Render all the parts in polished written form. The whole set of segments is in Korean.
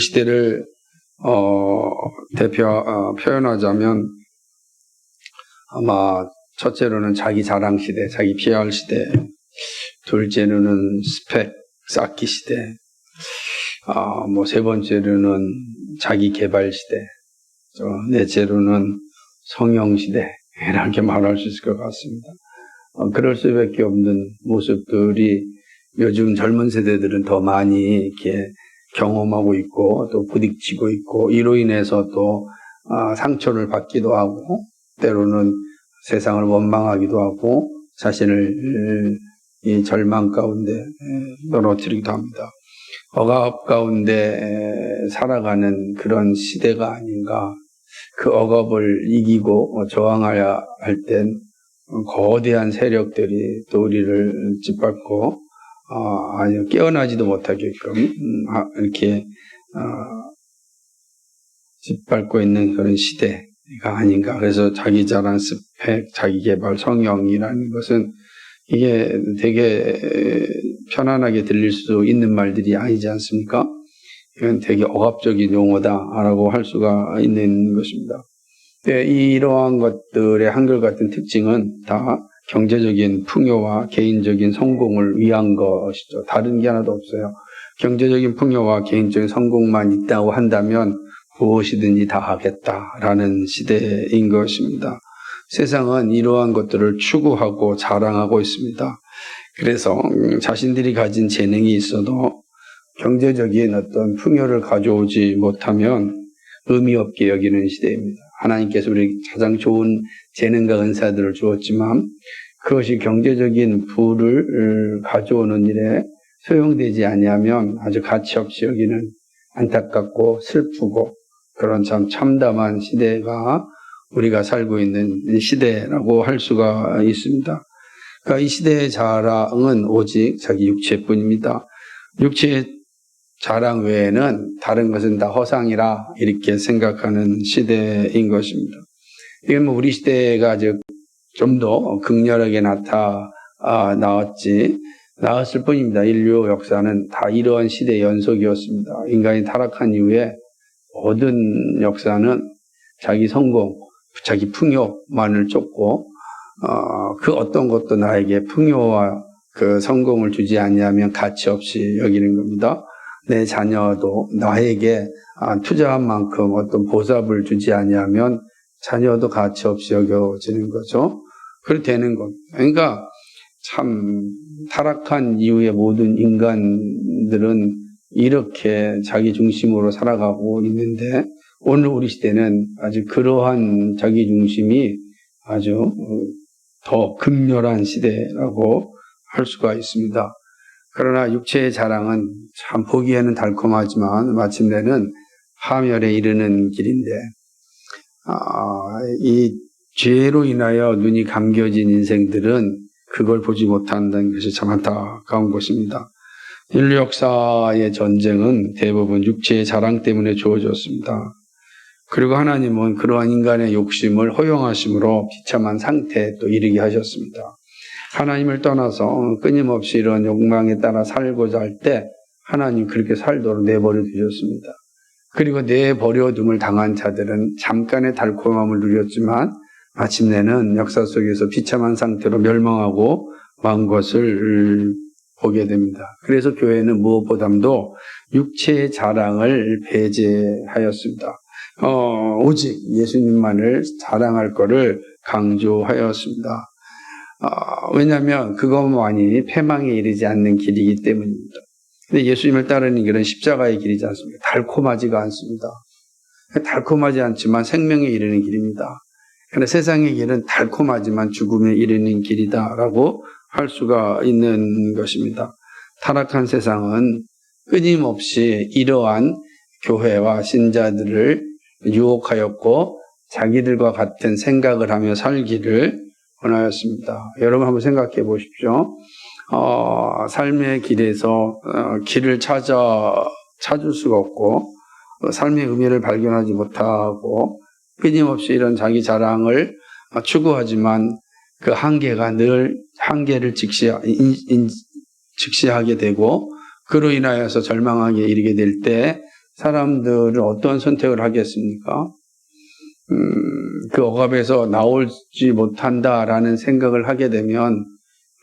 시대를 표현하자면 아마 첫째로는 자기 자랑 시대, 자기 PR 시대, 둘째로는 스펙 쌓기 시대, 세 번째로는 자기 개발 시대, 넷째로는 성령 시대, 이렇게 말할 수 있을 것 같습니다. 그럴 수밖에 없는 모습들이 요즘 젊은 세대들은 더 많이 이렇게 경험하고 있고 또 부딪히고 있고, 이로 인해서 또 상처를 받기도 하고 때로는 세상을 원망하기도 하고 자신을 이 절망 가운데 떨어뜨리기도 합니다. 억압 가운데 살아가는 그런 시대가 아닌가. 그 억압을 이기고 저항해야 할 땐 거대한 세력들이 또 우리를 짓밟고 깨어나지도 못하게끔 이렇게 짓밟고 있는 그런 시대가 아닌가. 그래서 자기 자랑, 스펙, 자기 개발, 성령이라는 것은 이게 되게 편안하게 들릴 수 있는 말들이 아니지 않습니까? 이건 되게 억압적인 용어다라고 할 수가 있는 것입니다. 이러한 것들의 한결같은 특징은 다 경제적인 풍요와 개인적인 성공을 위한 것이죠. 다른 게 하나도 없어요. 경제적인 풍요와 개인적인 성공만 있다고 한다면 무엇이든지 다 하겠다라는 시대인 것입니다. 세상은 이러한 것들을 추구하고 자랑하고 있습니다. 그래서 자신들이 가진 재능이 있어도 경제적인 어떤 풍요를 가져오지 못하면 의미 없게 여기는 시대입니다. 하나님께서 우리에게 가장 좋은 재능과 은사들을 주었지만 그것이 경제적인 부를 가져오는 일에 소용되지 아니하면 아주 가치없이 여기는 안타깝고 슬프고 그런 참 참담한 시대가 우리가 살고 있는 시대라고 할 수가 있습니다. 그러니까 이 시대의 자랑은 오직 자기 육체뿐입니다. 육체의 자랑 외에는 다른 것은 다 허상이라 이렇게 생각하는 시대인 것입니다. 이건 우리 시대가 좀 더 극렬하게 나았을 뿐입니다. 인류 역사는 다 이러한 시대의 연속이었습니다. 인간이 타락한 이후에 모든 역사는 자기 성공, 자기 풍요만을 쫓고 그 어떤 것도 나에게 풍요와 그 성공을 주지 않냐면 가치 없이 여기는 겁니다. 내 자녀도 나에게 투자한 만큼 어떤 보답을 주지 않냐면 자녀도 가치 없이 여겨지는 거죠. 그렇게 되는 겁니다. 그러니까 참 타락한 이후의 모든 인간들은 이렇게 자기 중심으로 살아가고 있는데 오늘 우리 시대는 아주 그러한 자기 중심이 아주 더 극렬한 시대라고 할 수가 있습니다. 그러나 육체의 자랑은 참 보기에는 달콤하지만 마침내는 파멸에 이르는 길인데 이 죄로 인하여 눈이 감겨진 인생들은 그걸 보지 못한다는 것이 참 안타까운 것입니다. 인류 역사의 전쟁은 대부분 육체의 자랑 때문에 주어졌습니다. 그리고 하나님은 그러한 인간의 욕심을 허용하심으로 비참한 상태에 또 이르게 하셨습니다. 하나님을 떠나서 끊임없이 이런 욕망에 따라 살고자 할 때 하나님 그렇게 살도록 내버려 두셨습니다. 그리고 내버려둠을 당한 자들은 잠깐의 달콤함을 누렸지만 마침내는 역사 속에서 비참한 상태로 멸망하고 만 것을 보게 됩니다. 그래서 교회는 무엇보다도 육체의 자랑을 배제하였습니다. 오직 예수님만을 자랑할 것을 강조하였습니다. 왜냐하면 그것만이 패망에 이르지 않는 길이기 때문입니다. 근데 예수님을 따르는 길은 십자가의 길이지 않습니까? 달콤하지가 않습니다. 달콤하지 않지만 생명에 이르는 길입니다. 그런데 세상의 길은 달콤하지만 죽음에 이르는 길이다라고 할 수가 있는 것입니다. 타락한 세상은 끊임없이 이러한 교회와 신자들을 유혹하였고 자기들과 같은 생각을 하며 살기를 원하였습니다. 여러분 한번 생각해 보십시오. 삶의 길에서 길을 찾을 수가 없고 삶의 의미를 발견하지 못하고 끊임없이 이런 자기 자랑을 추구하지만 그 한계가 늘 한계를 직시하게 되고 그로 인하여서 절망하게 이르게 될 때 사람들은 어떤 선택을 하겠습니까? 그 억압에서 나오지 못한다라는 생각을 하게 되면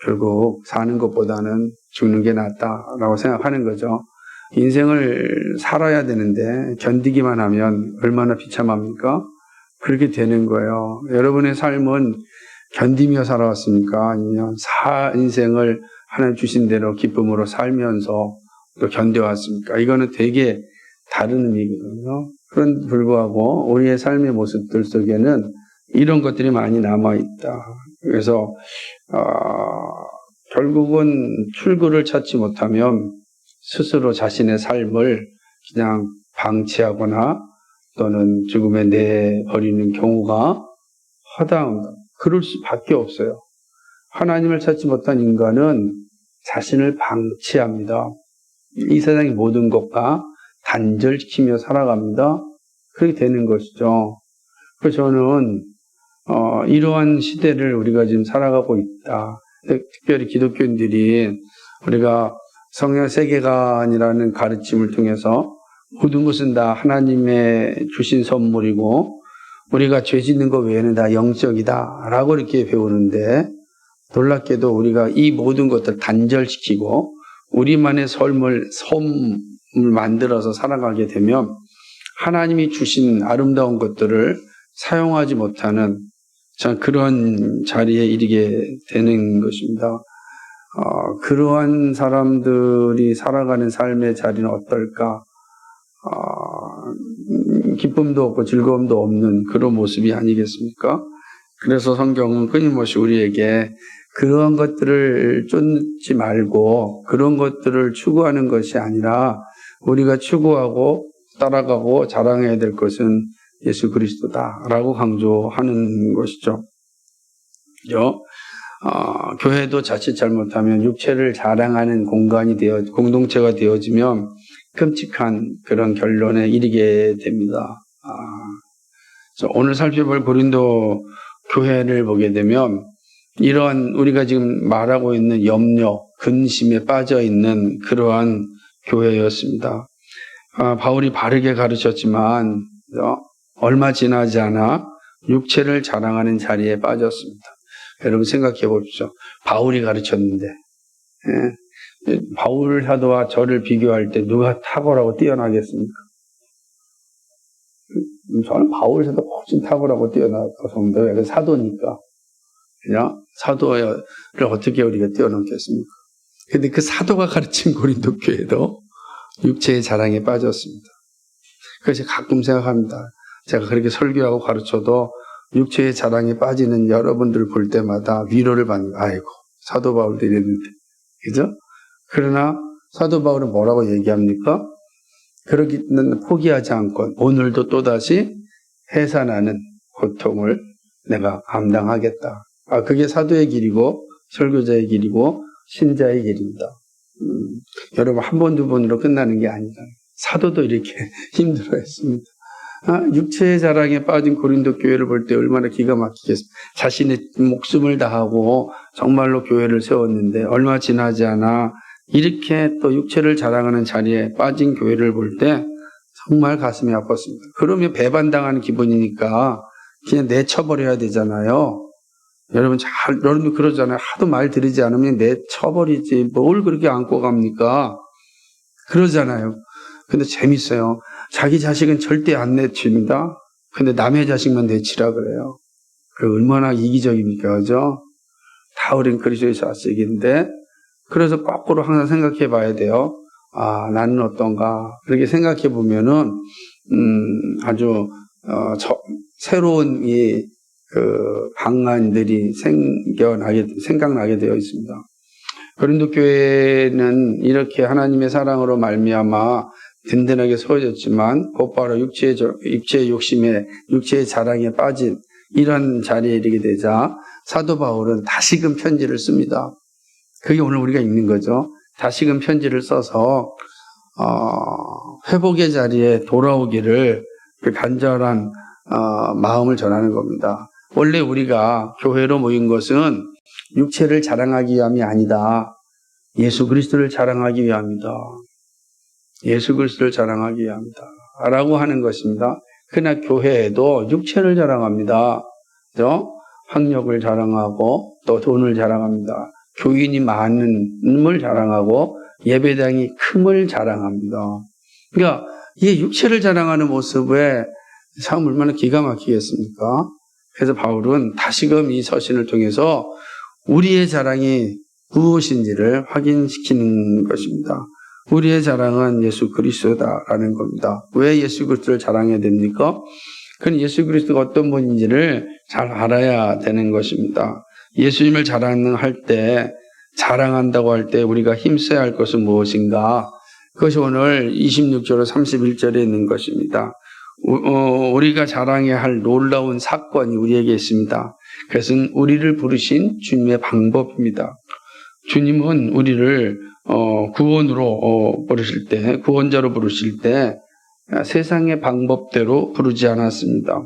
결국 사는 것보다는 죽는 게 낫다라고 생각하는 거죠. 인생을 살아야 되는데 견디기만 하면 얼마나 비참합니까? 그렇게 되는 거예요. 여러분의 삶은 견디며 살아왔습니까? 아니면 인생을 하나님 주신 대로 기쁨으로 살면서 또 견뎌왔습니까? 이거는 되게 다른 의미거든요. 그런 불구하고 우리의 삶의 모습들 속에는 이런 것들이 많이 남아있다. 그래서 결국은 출구를 찾지 못하면 스스로 자신의 삶을 그냥 방치하거나 또는 죽음에 내버리는 경우가 허다합니다. 그럴 수밖에 없어요. 하나님을 찾지 못한 인간은 자신을 방치합니다. 이 세상의 모든 것과 단절시키며 살아갑니다. 그렇게 되는 것이죠. 그래서 저는 이러한 시대를 우리가 지금 살아가고 있다. 특별히 기독교인들이 우리가 성령 세계관이라는 가르침을 통해서 모든 것은 다 하나님의 주신 선물이고 우리가 죄 짓는 것 외에는 다 영적이다 라고 이렇게 배우는데 놀랍게도 우리가 이 모든 것들을 단절시키고 우리만의 삶을 만들어서 살아가게 되면 하나님이 주신 아름다운 것들을 사용하지 못하는 그런 자리에 이르게 되는 것입니다. 그러한 사람들이 살아가는 삶의 자리는 어떨까? 기쁨도 없고 즐거움도 없는 그런 모습이 아니겠습니까? 그래서 성경은 끊임없이 우리에게 그러한 것들을 쫓지 말고 그런 것들을 추구하는 것이 아니라 우리가 추구하고 따라가고 자랑해야 될 것은 예수 그리스도다라고 강조하는 것이죠. 그죠? 교회도 자칫 잘못하면 육체를 자랑하는 공동체가 되어지면 끔찍한 그런 결론에 이르게 됩니다. 오늘 살펴볼 고린도 교회를 보게 되면 이러한 우리가 지금 말하고 있는 염려, 근심에 빠져 있는 그러한 교회였습니다. 바울이 바르게 가르쳤지만 얼마 지나지 않아 육체를 자랑하는 자리에 빠졌습니다. 여러분 생각해 보십시오. 바울이 가르쳤는데 바울 사도와 저를 비교할 때 누가 탁월하고 뛰어나겠습니까? 저는 바울 사도 훨씬 탁월하고 뛰어나고 성도예요. 사도니까. 그냥 사도를 어떻게 우리가 뛰어넘겠습니까? 근데 그 사도가 가르친 고린도 교회도 육체의 자랑에 빠졌습니다. 그래서 가끔 생각합니다. 제가 그렇게 설교하고 가르쳐도 육체의 자랑에 빠지는 여러분들 볼 때마다 위로를 받는 거예요. 아이고, 사도 바울도 이랬는데. 그죠? 그러나 사도 바울은 뭐라고 얘기합니까? 그러기는 포기하지 않고 오늘도 또다시 해산하는 고통을 내가 감당하겠다. 그게 사도의 길이고 설교자의 길이고 신자의 길입니다. 여러분 한 번, 두 번으로 끝나는 게 아니잖아요. 사도도 이렇게 힘들어했습니다. 육체의 자랑에 빠진 고린도 교회를 볼 때 얼마나 기가 막히겠습니까? 자신의 목숨을 다하고 정말로 교회를 세웠는데 얼마 지나지 않아 이렇게 또 육체를 자랑하는 자리에 빠진 교회를 볼 때 정말 가슴이 아팠습니다. 그러면 배반당하는 기분이니까 그냥 내쳐버려야 되잖아요. 여러분도 그러잖아요. 하도 말 들으지 않으면 내쳐버리지. 뭘 그렇게 안고 갑니까? 그러잖아요. 근데 재밌어요. 자기 자식은 절대 안 내칩니다. 근데 남의 자식만 내치라 그래요. 그 얼마나 이기적입니까? 그죠? 다 우린 그리스도의 자식인데, 그래서 거꾸로 항상 생각해 봐야 돼요. 나는 어떤가. 그렇게 생각해 보면은, 아주, 새로운 방안들이 생각나게 되어 있습니다. 고린도 교회는 이렇게 하나님의 사랑으로 말미암아 든든하게 세워졌지만 곧바로 육체의 욕심에 육체의 자랑에 빠진 이런 자리에 이르게 되자 사도 바울은 다시금 편지를 씁니다. 그게 오늘 우리가 읽는 거죠. 다시금 편지를 써서 회복의 자리에 돌아오기를 그 간절한 마음을 전하는 겁니다. 원래 우리가 교회로 모인 것은 육체를 자랑하기 위함이 아니다. 예수 그리스도를 자랑하기 위함이다. 예수 그리스도를 자랑하기 위함이다 라고 하는 것입니다. 그러나 교회에도 육체를 자랑합니다. 그죠? 학력을 자랑하고 또 돈을 자랑합니다. 교인이 많음을 자랑하고 예배당이 큼을 자랑합니다. 그러니까 이 육체를 자랑하는 모습에 참 얼마나 기가 막히겠습니까? 그래서 바울은 다시금 이 서신을 통해서 우리의 자랑이 무엇인지를 확인시키는 것입니다. 우리의 자랑은 예수 그리스도다라는 겁니다. 왜 예수 그리스도를 자랑해야 됩니까? 그건 예수 그리스도가 어떤 분인지를 잘 알아야 되는 것입니다. 예수님을 자랑할 때, 자랑한다고 할 때 우리가 힘써야 할 것은 무엇인가? 그것이 오늘 26절로 31절에 있는 것입니다. 우리가 자랑해야 할 놀라운 사건이 우리에게 있습니다. 그것은 우리를 부르신 주님의 방법입니다. 주님은 우리를 구원으로 부르실 때, 구원자로 부르실 때 세상의 방법대로 부르지 않았습니다.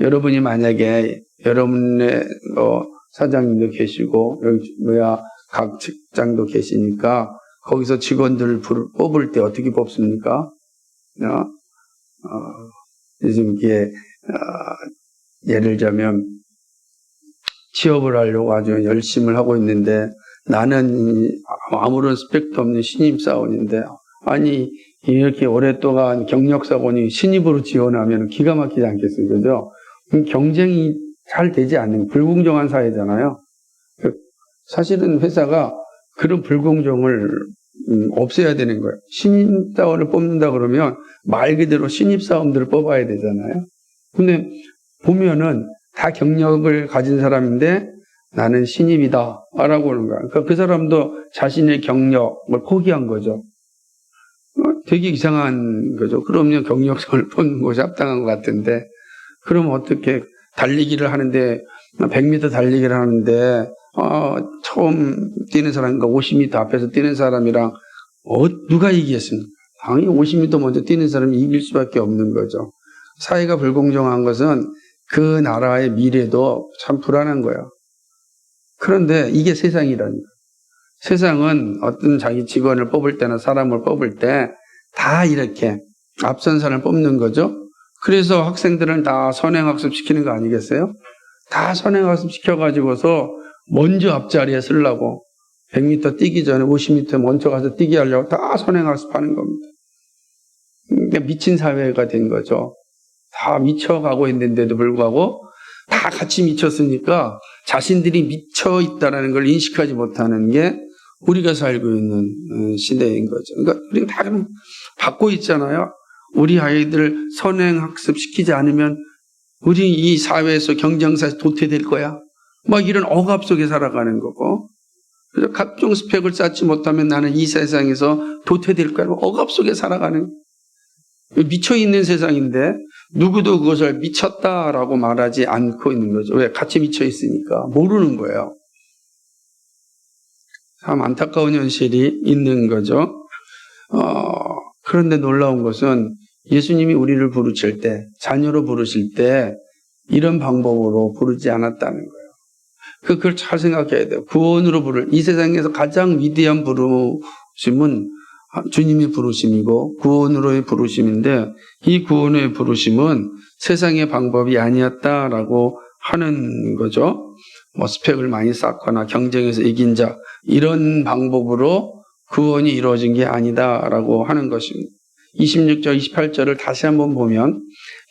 여러분이 만약에 여러분의 사장님도 계시고 여기 각 직장도 계시니까 거기서 직원들을 뽑을 때 어떻게 뽑습니까? 요즘 이게 예를 들자면 취업을 하려고 아주 열심히 하고 있는데 나는 아무런 스펙도 없는 신입사원인데 아니 이렇게 오랫동안 경력사원이 신입으로 지원하면 기가 막히지 않겠어요? 그죠? 경쟁이 잘 되지 않는 불공정한 사회잖아요. 사실은 회사가 그런 불공정을 없애야 되는 거예요. 신입사원을 뽑는다 그러면 말 그대로 신입사원들을 뽑아야 되잖아요. 근데 보면은 다 경력을 가진 사람인데 나는 신입이다 라고 하는 거야. 그러니까 그 사람도 자신의 경력을 포기한 거죠. 되게 이상한 거죠. 그러면 경력을 뽑는 것이 합당한 것 같은데 그럼 어떻게 달리기를 하는데 100m 달리기를 하는데 처음 뛰는 사람과 50m 앞에서 뛰는 사람이랑 누가 이기겠습니까? 당연히 50m 먼저 뛰는 사람이 이길 수밖에 없는 거죠. 사회가 불공정한 것은 그 나라의 미래도 참 불안한 거예요. 그런데 이게 세상이라는 거예요. 세상은 어떤 자기 직원을 뽑을 때나 사람을 뽑을 때 다 이렇게 앞선 사람을 뽑는 거죠. 그래서 학생들은 다 선행학습 시키는 거 아니겠어요? 다 선행학습 시켜가지고서 먼저 앞자리에 쓰려고 100m 뛰기 전에 50m 먼저 가서 뛰게 하려고 다 선행학습 하는 겁니다. 그러니까 미친 사회가 된 거죠. 다 미쳐가고 있는데도 불구하고 다 같이 미쳤으니까 자신들이 미쳐 있다는 걸 인식하지 못하는 게 우리가 살고 있는 시대인 거죠. 그러니까 우리가 다 그럼 받고 있잖아요. 우리 아이들 선행학습 시키지 않으면 우리 이 사회에서 경쟁사에서 도태될 거야. 막 이런 억압 속에 살아가는 거고. 그래서 각종 스펙을 쌓지 못하면 나는 이 세상에서 도태될 거야. 억압 속에 살아가는 미쳐있는 세상인데 누구도 그것을 미쳤다라고 말하지 않고 있는 거죠. 왜? 같이 미쳐있으니까 모르는 거예요. 참 안타까운 현실이 있는 거죠. 그런데 놀라운 것은 예수님이 우리를 부르실 때, 자녀로 부르실 때 이런 방법으로 부르지 않았다는 거예요. 그걸 잘 생각해야 돼요. 구원으로 이 세상에서 가장 위대한 부르심은 주님의 부르심이고 구원으로의 부르심인데 이 구원의 부르심은 세상의 방법이 아니었다라고 하는 거죠. 스펙을 많이 쌓거나 경쟁에서 이긴 자 이런 방법으로 구원이 이루어진 게 아니다라고 하는 것입니다. 26절, 28절을 다시 한번 보면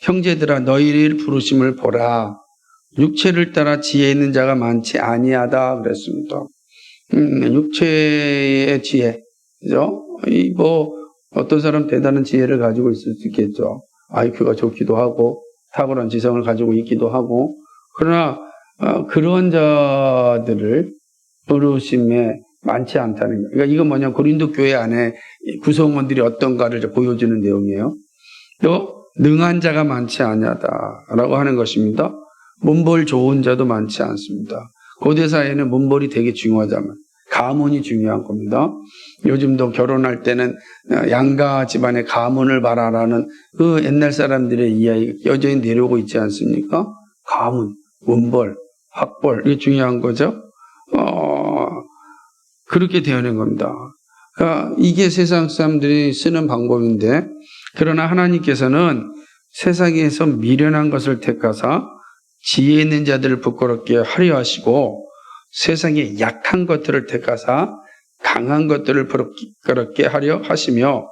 형제들아 너희를 부르심을 보라. 육체를 따라 지혜 있는 자가 많지 아니하다 그랬습니다. 육체의 지혜, 그죠? 어떤 사람 대단한 지혜를 가지고 있을 수 있겠죠. IQ가 좋기도 하고 탁월한 지성을 가지고 있기도 하고 그러나 그런 자들을 부르심에 많지 않다는 거예요. 그러니까 이건 뭐냐 고린도 교회 안에 구성원들이 어떤가를 보여주는 내용이에요. 또 능한 자가 많지 아니하다라고 하는 것입니다. 문벌 좋은 자도 많지 않습니다. 고대 사회에는 문벌이 되게 중요하자면 가문이 중요한 겁니다. 요즘도 결혼할 때는 양가 집안의 가문을 봐라라는 그 옛날 사람들의 이야기가 여전히 내려오고 있지 않습니까? 가문, 문벌, 학벌 이게 중요한 거죠. 그렇게 되어낸 겁니다. 그러니까 이게 세상 사람들이 쓰는 방법인데, 그러나 하나님께서는 세상에서 미련한 것을 택하사 지혜 있는 자들을 부끄럽게 하려 하시고, 세상에 약한 것들을 택하사 강한 것들을 부끄럽게 하려 하시며,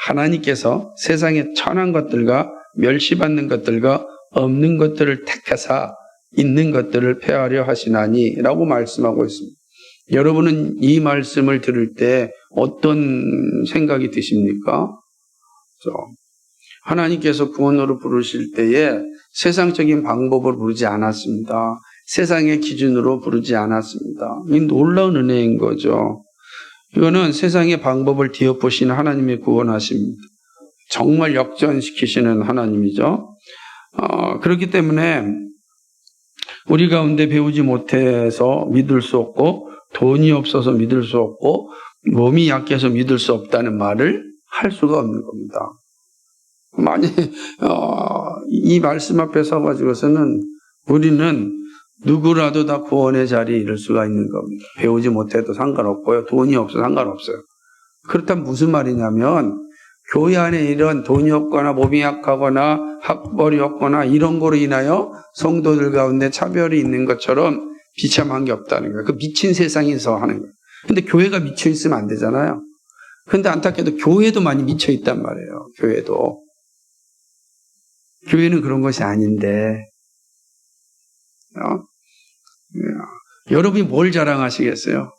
하나님께서 세상에 천한 것들과 멸시받는 것들과 없는 것들을 택하사 있는 것들을 폐하려 하시나니 라고 말씀하고 있습니다. 여러분은 이 말씀을 들을 때 어떤 생각이 드십니까? 하나님께서 구원으로 부르실 때에 세상적인 방법으로 부르지 않았습니다. 세상의 기준으로 부르지 않았습니다. 이 놀라운 은혜인 거죠. 이거는 세상의 방법을 뒤엎으시는 하나님의 구원하십니다. 정말 역전시키시는 하나님이죠. 그렇기 때문에 우리 가운데 배우지 못해서 믿을 수 없고, 돈이 없어서 믿을 수 없고, 몸이 약해서 믿을 수 없다는 말을 할 수가 없는 겁니다. 만약 이 말씀 앞에 서가지고서는 우리는 누구라도 다 구원의 자리에 이를 수가 있는 겁니다. 배우지 못해도 상관없고요. 돈이 없어도 상관없어요. 그렇다면 무슨 말이냐면, 교회 안에 이런 돈이 없거나 몸이 약하거나 학벌이 없거나 이런 거로 인하여 성도들 가운데 차별이 있는 것처럼 비참한 게 없다는 거예요. 그 미친 세상에서 하는 거예요. 근데 교회가 미쳐 있으면 안 되잖아요. 근데 안타깝게도 교회도 많이 미쳐 있단 말이에요. 교회도. 교회는 그런 것이 아닌데, 여러분이 뭘 자랑하시겠어요?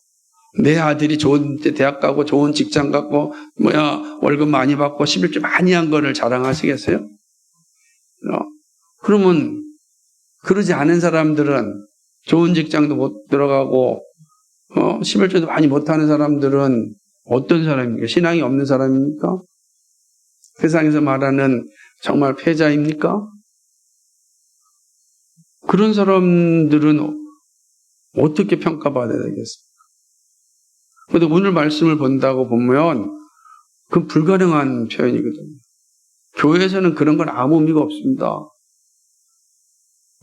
내 아들이 좋은 대학 가고 좋은 직장 가고 월급 많이 받고 11조 많이 한 거를 자랑하시겠어요? 그러면 그러지 않은 사람들은, 좋은 직장도 못 들어가고 11조도 많이 못하는 사람들은 어떤 사람입니까? 신앙이 없는 사람입니까? 세상에서 말하는 정말 패자입니까? 그런 사람들은 어떻게 평가받아야 되겠습니까? 그런데 오늘 말씀을 본다고 보면 그건 불가능한 표현이거든요. 교회에서는 그런 건 아무 의미가 없습니다.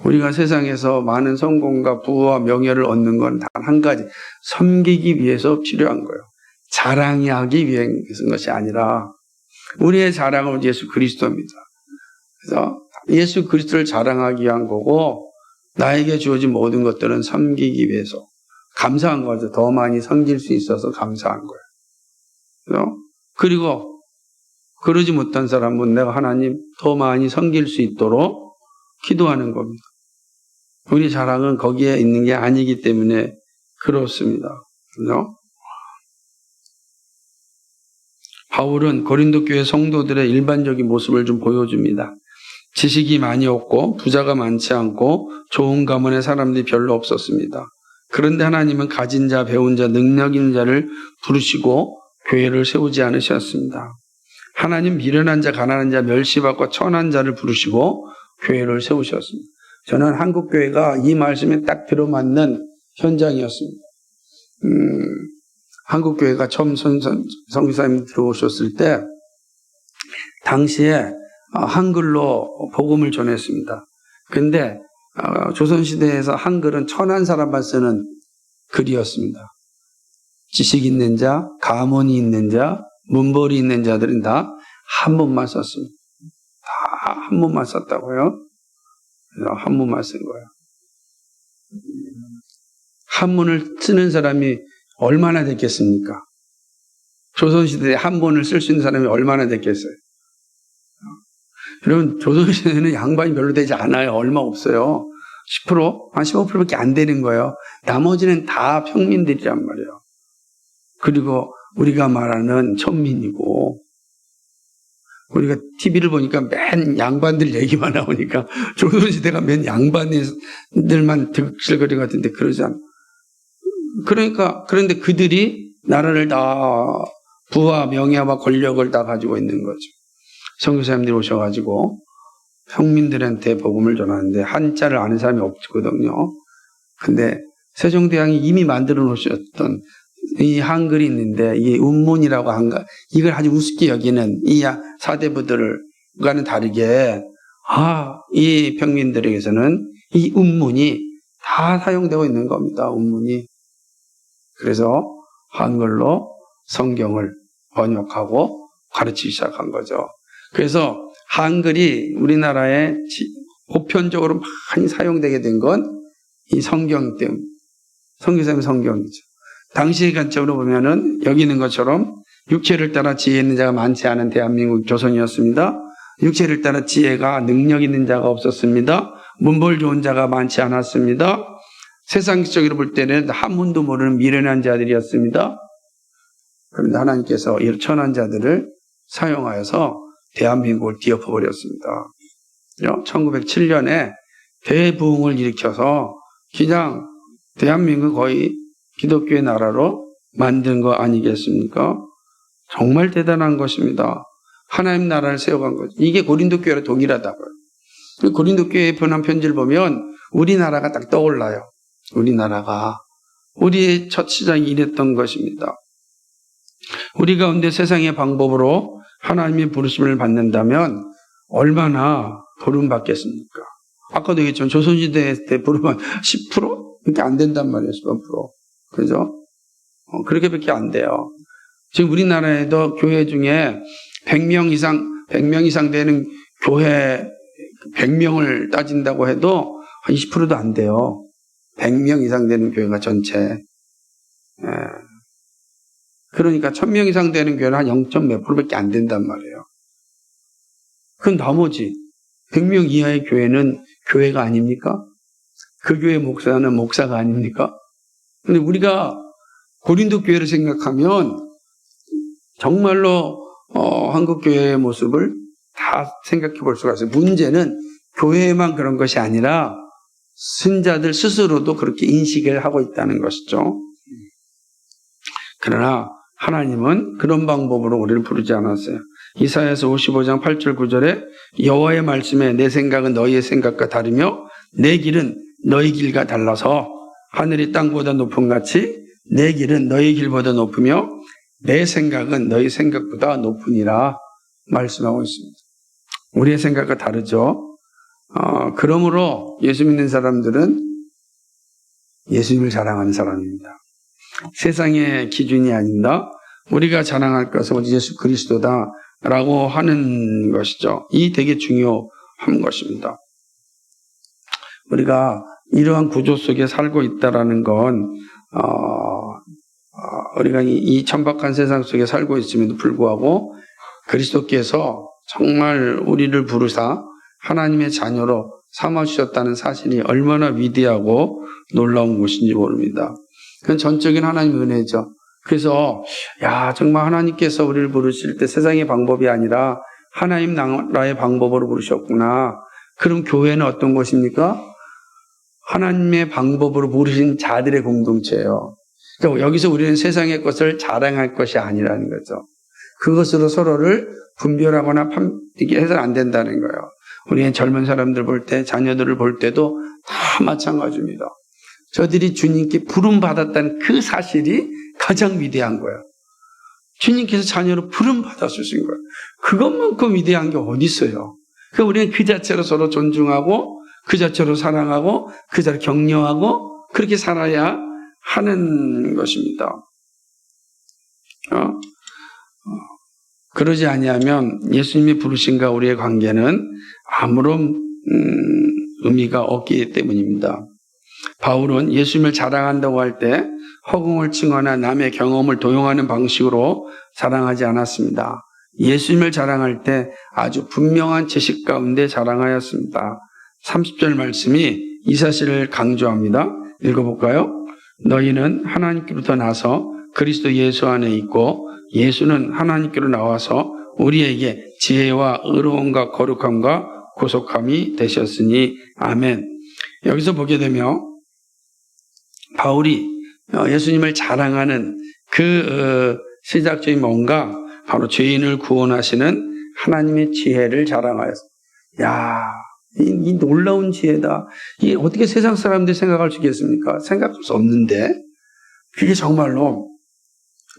우리가 세상에서 많은 성공과 부와 명예를 얻는 건 단 한 가지, 섬기기 위해서 필요한 거예요. 자랑하기 위한 것이 아니라 우리의 자랑은 예수 그리스도입니다. 그래서 예수 그리스도를 자랑하기 위한 거고, 나에게 주어진 모든 것들은 섬기기 위해서 감사한 거죠. 더 많이 섬길 수 있어서 감사한 거예요. 그리고 그러지 못한 사람은 내가 하나님 더 많이 섬길 수 있도록 기도하는 겁니다. 우리 자랑은 거기에 있는 게 아니기 때문에 그렇습니다. 그죠? 바울은 고린도 교회 성도들의 일반적인 모습을 좀 보여줍니다. 지식이 많이 없고 부자가 많지 않고 좋은 가문의 사람들이 별로 없었습니다. 그런데 하나님은 가진 자, 배운 자, 능력 있는 자를 부르시고 교회를 세우지 않으셨습니다. 하나님 미련한 자, 가난한 자, 멸시받고 천한 자를 부르시고 교회를 세우셨습니다. 저는 한국 교회가 이 말씀에 딱 들어맞는 현장이었습니다. 한국 교회가 처음 선교사님 들어오셨을 때 당시에 한글로 복음을 전했습니다. 그런데 조선시대에서 한글은 천한 사람만 쓰는 글이었습니다. 지식 있는 자, 가문이 있는 자, 문벌이 있는 자들은 다 한문만 썼습니다. 다 한문만 썼다고요? 한문만 쓴 거예요. 한문을 쓰는 사람이 얼마나 됐겠습니까? 조선시대에 한문을 쓸 수 있는 사람이 얼마나 됐겠어요? 여러분, 조선시대에는 양반이 별로 되지 않아요. 얼마 없어요. 10%? 한 15%밖에 안 되는 거예요. 나머지는 다 평민들이란 말이에요. 그리고 우리가 말하는 천민이고, 우리가 TV를 보니까 맨 양반들 얘기만 나오니까 조선시대가 맨 양반들만 득실거리 같은데 그러지 않아요. 그런데 그들이 나라를 다 부와 명예와 권력을 다 가지고 있는 거죠. 선교사님들이 오셔가지고 평민들한테 복음을 전하는데 한자를 아는 사람이 없거든요. 근데 세종대왕이 이미 만들어 놓으셨던 이 한글이 있는데 이게 운문이라고 한가, 이걸 아주 우습게 여기는 이 사대부들과는 다르게 이 평민들에게서는 이 운문이 다 사용되고 있는 겁니다. 운문이. 그래서 한글로 성경을 번역하고 가르치기 시작한 거죠. 그래서 한글이 우리나라에 보편적으로 많이 사용되게 된 건 이 성경 때문에, 선교사님 성경이죠. 당시의 관점으로 보면은 여기 있는 것처럼 육체를 따라 지혜 있는 자가 많지 않은 대한민국 조선이었습니다. 육체를 따라 지혜가 능력 있는 자가 없었습니다. 문벌 좋은 자가 많지 않았습니다. 세상적으로 볼 때는 한문도 모르는 미련한 자들이었습니다. 그런데 하나님께서 이 천한 자들을 사용하여서 대한민국을 뒤엎어버렸습니다. 1907년에 대부흥을 일으켜서 그냥 대한민국 거의 기독교의 나라로 만든 거 아니겠습니까? 정말 대단한 것입니다. 하나님 나라를 세워간 거죠. 이게 고린도 교회랑 동일하다고요. 고린도 교회의 편한 편지를 보면 우리나라가 딱 떠올라요. 우리나라가 우리의 첫 시작이 이랬던 것입니다. 우리 가운데 세상의 방법으로 하나님의 부르심을 받는다면 얼마나 부름받겠습니까? 아까도 얘기했지만 조선시대 때 부르면 10%? 이렇게 안 된단 말이에요. 10%. 그죠? 그렇게밖에 안 돼요. 지금 우리나라에도 교회 중에 100명 이상 되는 교회 100명을 따진다고 해도 한 20%도 안 돼요. 100명 이상 되는 교회가 전체. 그러니까 1000명 이상 되는 교회는 한 0.몇 %밖에 안 된단 말이에요. 그 나머지 100명 이하의 교회는 교회가 아닙니까? 그 교회 목사는 목사가 아닙니까? 근데 우리가 고린도 교회를 생각하면 정말로 한국 교회의 모습을 다 생각해 볼 수가 있어요. 문제는 교회만 그런 것이 아니라 신자들 스스로도 그렇게 인식을 하고 있다는 것이죠. 그러나 하나님은 그런 방법으로 우리를 부르지 않았어요. 이사야서 55장 8절 9절에 여호와의 말씀에 내 생각은 너희의 생각과 다르며 내 길은 너희 길과 달라서 하늘이 땅보다 높음 같이 내 길은 너희 길보다 높으며 내 생각은 너희 생각보다 높으니라 말씀하고 있습니다. 우리의 생각과 다르죠. 그러므로 예수 믿는 사람들은 예수님을 자랑하는 사람입니다. 세상의 기준이 아닙니다. 우리가 자랑할 것은 오직 예수 그리스도다라고 하는 것이죠. 이 되게 중요한 것입니다. 우리가 이러한 구조 속에 살고 있다라는 건 우리가 이 천박한 세상 속에 살고 있음에도 불구하고 그리스도께서 정말 우리를 부르사 하나님의 자녀로 삼아주셨다는 사실이 얼마나 위대하고 놀라운 것인지 모릅니다. 그건 전적인 하나님의 은혜죠. 그래서 정말 하나님께서 우리를 부르실 때 세상의 방법이 아니라 하나님 나라의 방법으로 부르셨구나. 그럼 교회는 어떤 것입니까? 하나님의 방법으로 부르신 자들의 공동체예요. 그러니까 여기서 우리는 세상의 것을 자랑할 것이 아니라는 거죠. 그것으로 서로를 분별하거나 이게 해서는 안 된다는 거예요. 우리는 젊은 사람들 볼 때, 자녀들을 볼 때도 다 마찬가지입니다. 저들이 주님께 부름받았다는 그 사실이 가장 위대한 거예요. 주님께서 자녀로 부름받았으신 거예요. 그것만큼 위대한 게 어디 있어요? 그러니까 우리는 그 자체로 서로 존중하고 그 자체로 사랑하고 그 자체로 격려하고 그렇게 살아야 하는 것입니다. 그러지 아니하면 예수님이 부르신과 우리의 관계는 아무런 의미가 없기 때문입니다. 바울은 예수님을 자랑한다고 할 때 허공을 치거나 남의 경험을 도용하는 방식으로 자랑하지 않았습니다. 예수님을 자랑할 때 아주 분명한 지식 가운데 자랑하였습니다. 30절 말씀이 이 사실을 강조합니다. 읽어볼까요? 너희는 하나님께로부터 나서 그리스도 예수 안에 있고 예수는 하나님께로 나와서 우리에게 지혜와 의로움과 거룩함과 구속함이 되셨으니 아멘. 여기서 보게 되면 바울이 예수님을 자랑하는 그 시작점이 뭔가 바로 죄인을 구원하시는 하나님의 지혜를 자랑하였습니다. 이 놀라운 지혜다. 이게 어떻게 세상 사람들이 생각할 수 있겠습니까? 생각할 수 없는데 그게 정말로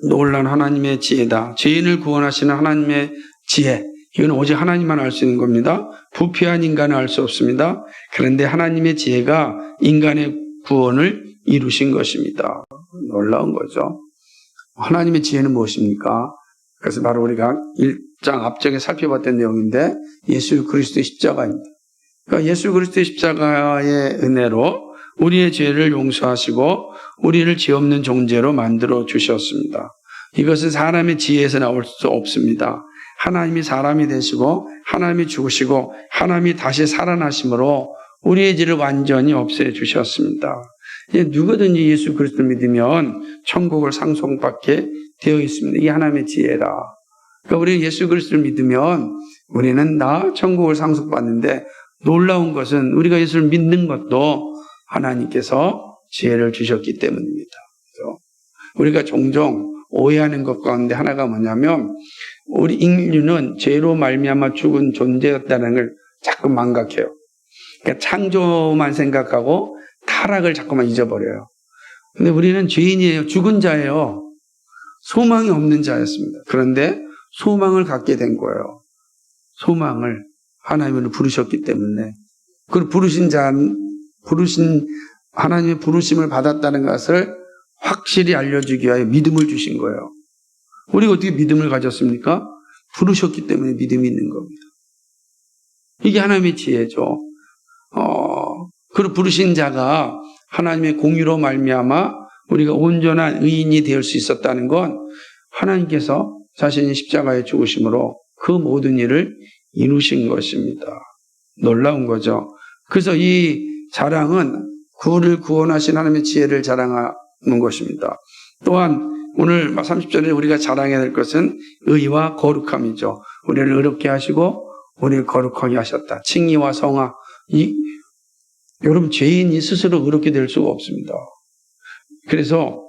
놀라운 하나님의 지혜다. 죄인을 구원하시는 하나님의 지혜. 이건 오직 하나님만 알 수 있는 겁니다. 부패한 인간은 알 수 없습니다. 그런데 하나님의 지혜가 인간의 구원을 이루신 것입니다. 놀라운 거죠. 하나님의 지혜는 무엇입니까? 그래서 바로 우리가 1장 앞쪽에 살펴봤던 내용인데 예수 그리스도의 십자가입니다. 그러니까 예수 그리스도의 십자가의 은혜로 우리의 죄를 용서하시고 우리를 죄 없는 존재로 만들어 주셨습니다. 이것은 사람의 지혜에서 나올 수 없습니다. 하나님이 사람이 되시고 하나님이 죽으시고 하나님이 다시 살아나심으로 우리의 죄를 완전히 없애 주셨습니다. 누구든지 예수 그리스도를 믿으면 천국을 상속받게 되어 있습니다. 이게 하나님의 지혜라. 그러니까 우리 예수 그리스도를 믿으면 우리는 천국을 상속받는데 놀라운 것은 우리가 예수를 믿는 것도 하나님께서 지혜를 주셨기 때문입니다. 그래서 우리가 종종 오해하는 것 가운데 하나가 뭐냐면 우리 인류는 죄로 말미암아 죽은 존재였다는 걸 자꾸 망각해요. 그러니까 창조만 생각하고 타락을 자꾸만 잊어버려요. 근데 우리는 죄인이에요. 죽은 자예요. 소망이 없는 자였습니다. 그런데 소망을 갖게 된 거예요. 소망을 하나님으로 부르셨기 때문에 그 부르신 하나님의 부르심을 받았다는 것을 확실히 알려주기 위하여 믿음을 주신 거예요. 우리가 어떻게 믿음을 가졌습니까? 부르셨기 때문에 믿음이 있는 겁니다. 이게 하나님의 지혜죠. 그 부르신 자가 하나님의 공의로 말미암아 우리가 온전한 의인이 될 수 있었다는 건 하나님께서 자신이 십자가에 죽으심으로 그 모든 일을 이루신 것입니다. 놀라운 거죠. 그래서 이 자랑은 그를 구원하신 하나님의 지혜를 자랑하는 것입니다. 또한 오늘 30절에 우리가 자랑해야 될 것은 의와 거룩함이죠. 우리를 의롭게 하시고 우리를 거룩하게 하셨다. 칭의와 성화. 여러분 죄인이 스스로 의롭게 될 수가 없습니다. 그래서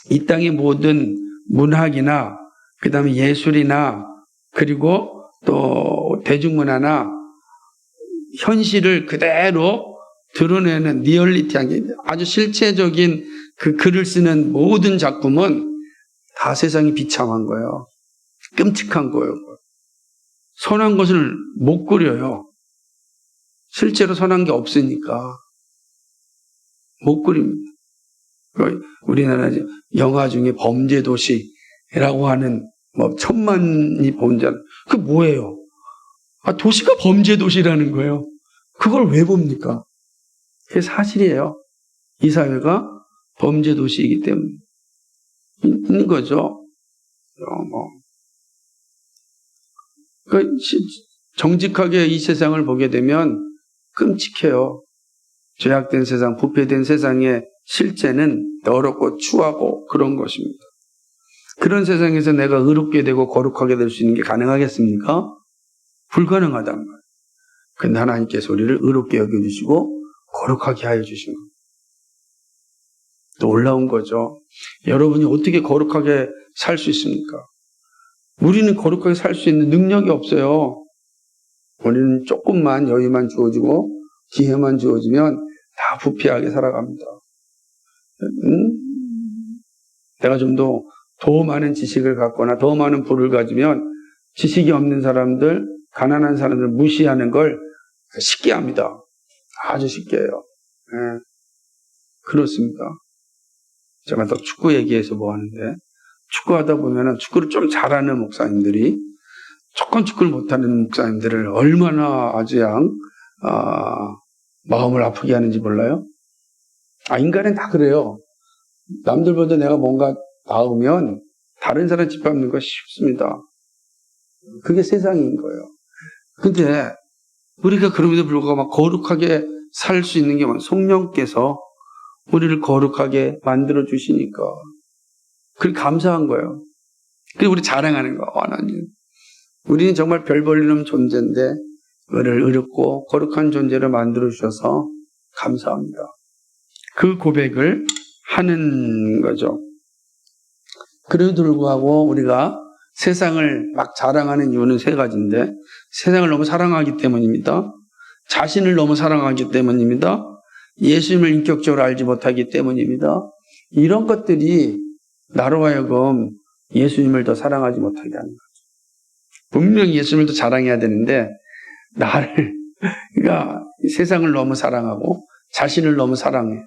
이 땅의 모든 문학이나 그다음에 예술이나 그리고 또 대중문화나 현실을 그대로 드러내는 리얼리티한 게 아주 실체적인 그 글을 쓰는 모든 작품은 다 세상이 비참한 거예요. 끔찍한 거예요. 선한 것을 못 그려요. 실제로 선한 게 없으니까 못 그립니다. 우리나라 영화 중에 범죄도시라고 하는 천만이 본 자, 그게 뭐예요? 도시가 범죄도시라는 거예요. 그걸 왜 봅니까? 그게 사실이에요. 이 사회가 범죄도시이기 때문에 있는 거죠. 정직하게 이 세상을 보게 되면 끔찍해요. 죄악된 세상, 부패된 세상의 실제는 더럽고 추하고 그런 것입니다. 그런 세상에서 내가 의롭게 되고 거룩하게 될 수 있는 게 가능하겠습니까? 불가능하단 말이에요. 그런데 하나님께서 우리를 의롭게 여겨주시고 거룩하게 하여 주신 겁니다. 놀라운 거죠. 여러분이 어떻게 거룩하게 살 수 있습니까? 우리는 거룩하게 살 수 있는 능력이 없어요. 우리는 조금만 여유만 주어지고 기회만 주어지면 다 부패하게 살아갑니다. 내가 좀 더 많은 지식을 갖거나 더 많은 부를 가지면 지식이 없는 사람들, 가난한 사람들 무시하는 걸 쉽게 합니다. 아주 쉽게 해요. 네. 그렇습니다. 제가 또 축구 얘기해서 뭐 하는데 축구하다 보면은 축구를 좀 잘하는 목사님들이 조금 축구를 못하는 목사님들을 얼마나 아주 마음을 아프게 하는지 몰라요? 인간은 다 그래요. 남들보다 내가 뭔가 나으면 다른 사람 짓밟는 거 쉽습니다. 그게 세상인 거예요. 근데 우리가 그럼에도 불구하고 막 거룩하게 살 수 있는 게 성령께서 우리를 거룩하게 만들어 주시니까 그게 감사한 거예요. 그리고 우리 자랑하는 거. 하나님, 우리는 정말 별 볼 일 없는 존재인데 우리를 의롭고 거룩한 존재로 만들어 주셔서 감사합니다. 그 고백을 하는 거죠. 그래도 불구하고 우리가 세상을 막 자랑하는 이유는 세 가지인데 세상을 너무 사랑하기 때문입니다. 자신을 너무 사랑하기 때문입니다. 예수님을 인격적으로 알지 못하기 때문입니다. 이런 것들이 나로 하여금 예수님을 더 사랑하지 못하게 하는 거죠. 분명히 예수님을 더 자랑해야 되는데 그러니까 세상을 너무 사랑하고 자신을 너무 사랑해.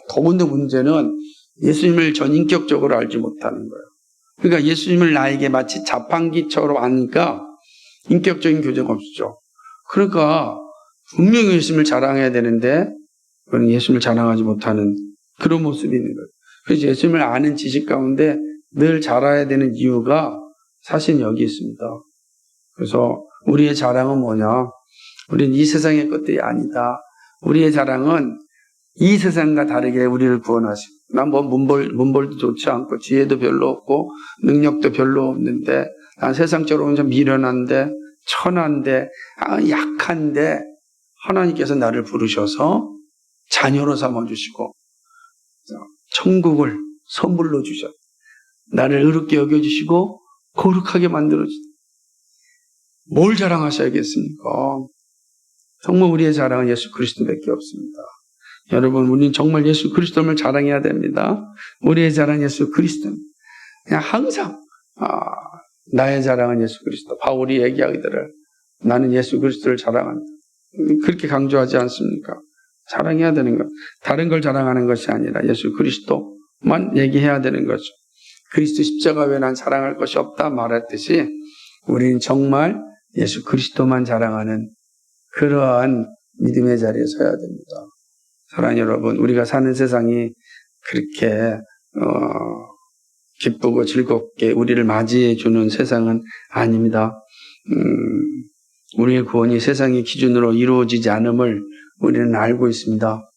더군다나 문제는 예수님을 전인격적으로 알지 못하는 거예요. 그러니까 예수님을 나에게 마치 자판기처럼 아니까 인격적인 교제가 없죠. 그러니까 분명히 예수님을 자랑해야 되는데 그건 예수님을 자랑하지 못하는 그런 모습이 있는 거예요. 그래서 예수님을 아는 지식 가운데 늘 자라야 되는 이유가 사실 여기 있습니다. 그래서 우리의 자랑은 뭐냐? 우리는 이 세상의 것들이 아니다. 우리의 자랑은 이 세상과 다르게 우리를 구원하시고, 난 뭐 문벌도 좋지 않고 지혜도 별로 없고 능력도 별로 없는데 난 세상적으로 좀 미련한데 천한데 약한데 하나님께서 나를 부르셔서 자녀로 삼아주시고 천국을 선물로 주셨다. 나를 의롭게 여겨주시고 거룩하게 만들어주셨다. 뭘 자랑하셔야겠습니까? 정말 우리의 자랑은 예수 그리스도밖에 없습니다. 여러분, 우리는 정말 예수 그리스도를 자랑해야 됩니다. 우리의 자랑 예수 그리스도입니다. 그냥 항상 나의 자랑은 예수 그리스도. 바울이 얘기하기를 나는 예수 그리스도를 자랑한다. 그렇게 강조하지 않습니까? 자랑해야 되는 것. 다른 걸 자랑하는 것이 아니라 예수 그리스도만 얘기해야 되는 거죠. 그리스도 십자가 외에 난 자랑할 것이 없다 말했듯이 우리는 정말 예수 그리스도만 자랑하는 그러한 믿음의 자리에 서야 됩니다. 사랑하는 여러분, 우리가 사는 세상이 그렇게 기쁘고 즐겁게 우리를 맞이해 주는 세상은 아닙니다. 우리의 구원이 세상의 기준으로 이루어지지 않음을 우리는 알고 있습니다.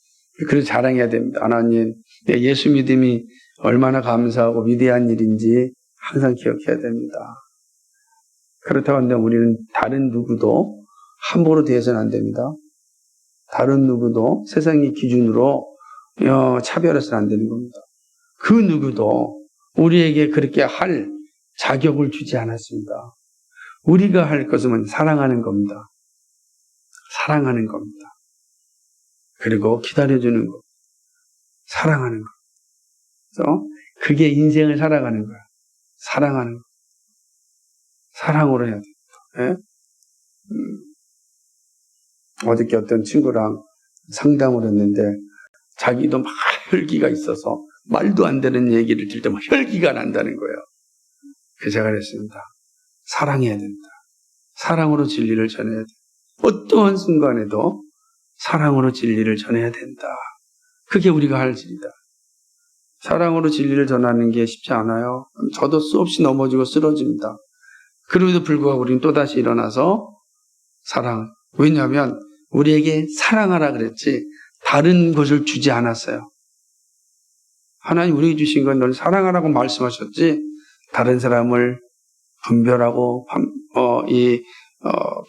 그래서 자랑해야 됩니다. 하나님, 예수 믿음이 얼마나 감사하고 위대한 일인지 항상 기억해야 됩니다. 그렇다고 한다면 우리는 다른 누구도 함부로 대해서는 안 됩니다. 다른 누구도 세상의 기준으로 차별해서는 안 되는 겁니다. 그 누구도 우리에게 그렇게 할 자격을 주지 않았습니다. 우리가 할 것은 사랑하는 겁니다. 사랑하는 겁니다. 그리고 기다려주는 것. 사랑하는 것. 그래서 그게 인생을 살아가는 거야. 사랑하는 것. 사랑으로 해야 됩니다. 네? 어저께 어떤 친구랑 상담을 했는데 자기도 막 혈기가 있어서 말도 안 되는 얘기를 들 때 막 혈기가 난다는 거예요. 그래서 제가 그랬습니다. 사랑해야 된다. 사랑으로 진리를 전해야 된다. 어떠한 순간에도 사랑으로 진리를 전해야 된다. 그게 우리가 할 일이다. 사랑으로 진리를 전하는 게 쉽지 않아요. 저도 수없이 넘어지고 쓰러집니다. 그럼에도 불구하고 우리는 또다시 일어나서 사랑. 왜냐하면 우리에게 사랑하라 그랬지 다른 것을 주지 않았어요. 하나님 우리에게 주신 건 널 사랑하라고 말씀하셨지 다른 사람을 분별하고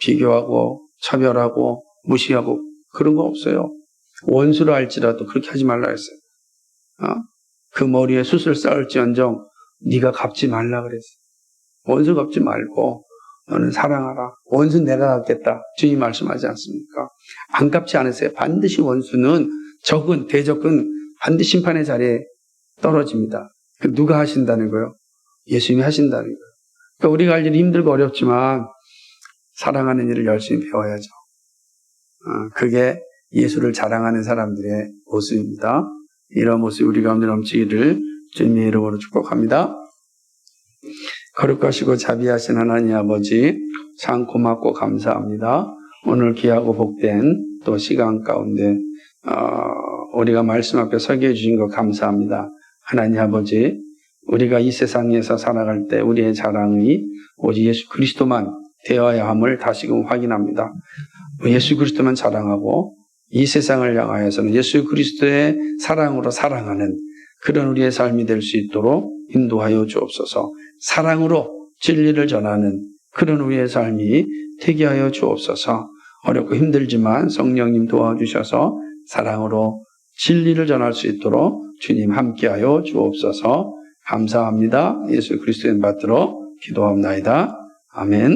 비교하고 차별하고 무시하고 그런 거 없어요. 원수로 할지라도 그렇게 하지 말라 했어요. 그 머리에 숯을 쌓을지언정 네가 갚지 말라 그랬어요. 원수 갚지 말고 너는 사랑하라. 원수는 내가 갚겠다. 주님 말씀하지 않습니까? 안 갚지 않으세요. 반드시 원수는 대적은 반드시 심판의 자리에 떨어집니다. 누가 하신다는 거예요? 예수님이 하신다는 거예요. 그러니까 우리가 할 일이 힘들고 어렵지만 사랑하는 일을 열심히 배워야죠. 그게 예수를 자랑하는 사람들의 모습입니다. 이런 모습이 우리 가운데 넘치기를 주님의 이름으로 축복합니다. 거룩하시고 자비하신 하나님 아버지 참 고맙고 감사합니다. 오늘 귀하고 복된 또 시간 가운데 우리가 말씀 앞에 서게 해주신 것 감사합니다. 하나님 아버지 우리가 이 세상에서 살아갈 때 우리의 자랑이 오직 예수 그리스도만 되어야 함을 다시금 확인합니다. 예수 그리스도만 자랑하고 이 세상을 향하여서는 예수 그리스도의 사랑으로 사랑하는 그런 우리의 삶이 될 수 있도록 인도하여 주옵소서. 사랑으로 진리를 전하는 그런 우리의 삶이 되게 하여 주옵소서. 어렵고 힘들지만 성령님 도와주셔서 사랑으로 진리를 전할 수 있도록 주님 함께하여 주옵소서. 감사합니다. 예수 그리스도의 받들어 기도합나이다. 아멘.